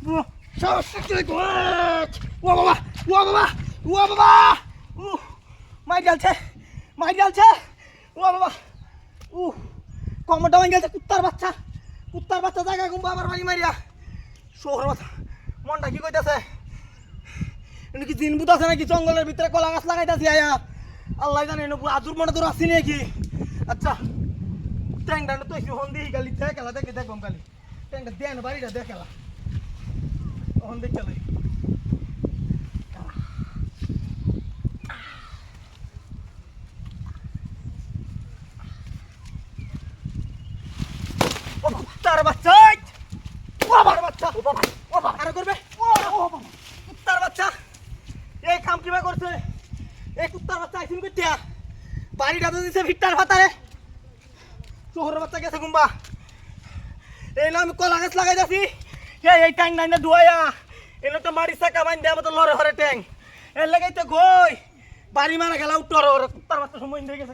ও বাবা ও বাবা ও বাবা মাই গেলছে ও বাবা কমরটা ভেঙে গেছে কুত্তার বাচ্চা জায়গা ঘুম বাবার বাড়ি মারিয়া শহর বাচ্চা মনটা কি কইতাছে কি জিন বুত আছে নাকি জঙ্গলের ভিতরে কলা গাছ লাগাইতাছি আয়া আল্লাহ জানে আজুর মনে তোর আসি নাকি আচ্ছা ট্যাংটা তো হন দিয়ে গালি খেলা দেখে দেখবাম গালি ট্যাংটা দেন বাড়িটা দেখেলা হন দেখ খেলাই কুত্তার বাচ্চা বাবার বাচ্চা ও বাবা আর করবে ও বাবা কুত্তার বাচ্চা এই কাম কিবা করছে এই কুত্তার বাচ্চা আইসিন কইতিয়া বাড়িটা তো দিছে ভিট্টার ভাতারে শহরের বাচ্চা গেছে গুম্বা এই না আমি কলা গাছ লাগাই যাচ্ছি এই ট্যাং নাই না ধুয়াইয়া এনে তো মারি চাকা বাইন দেয়া মতো লড়ে হরে ট্যাং এর লাগাইতে গই বাড়ি মারা গেলা উত্তর কুত্তার বাচ্চা সময় হয়ে গেছে